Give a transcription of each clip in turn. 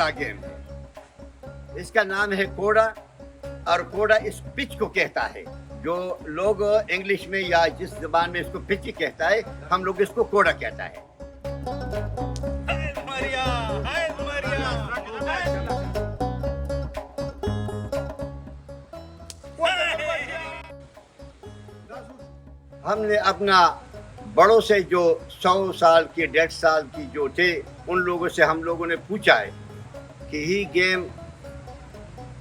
बड़ा गेम है। इसका नाम है कोड़ा, और कोड़ा इस पिच को कहता है। जो लोग इंग्लिश में या जिस जबान में इसको पिच कहता है, हम लोग इसको कोड़ा कहता है। हमने अपना बड़ों से जो 100 साल की 150 साल की जो थे, उन लोगों से हम लोगों ने पूछा है कि ये गेम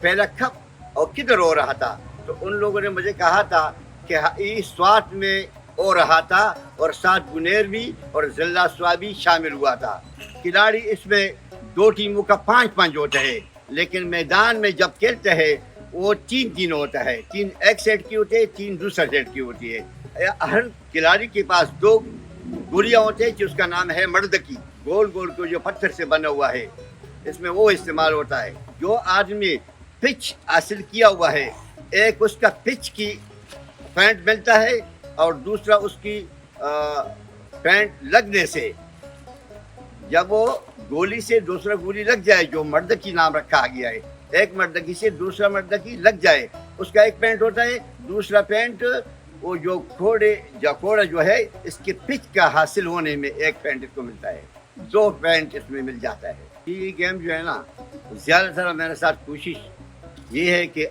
पहला कब और किधर हो रहा था। तो उन लोगों ने मुझे कहा था कि ये स्वात में हो रहा था, और साथ गुनेर भी और जिला स्वा भी शामिल हुआ था। खिलाड़ी इसमें 2 टीमों का 5-5 होता है, लेकिन मैदान में जब खेलते हैं वो 3-3 होता है। 3 एक साइड की होती है, 3 दूसरा साइड की होती है। हर खिलाड़ी के पास 2 गोलियां होते हैं, जिसका नाम है मर्दकी। गोल गोल को जो पत्थर से बना हुआ है, इसमें वो इस्तेमाल होता है। जो आदमी पिच हासिल किया हुआ है, एक उसका पिच की पैंट मिलता है, और दूसरा उसकी पैंट लगने से, जब वो गोली से दूसरा गोली लग जाए, जो मर्दकी नाम रखा गया है, एक मर्दकी से दूसरा मर्दकी लग जाए, उसका एक पैंट होता है। दूसरा पैंट वो जो कोड़ा जो है, इसके पिच का हासिल होने में एक पैंट इसको मिलता है, 2 पैंट इसमें मिल जाता है। ये गेम जो है ना, ज़्यादातर मेरे साथ कोशिश ये है कि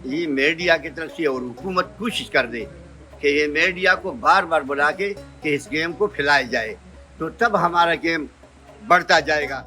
ये मीडिया की तरफ से और हुकूमत कोशिश कर दे कि ये मीडिया को बार बार बुला के कि इस गेम को फैलाया जाए, तो तब हमारा गेम बढ़ता जाएगा।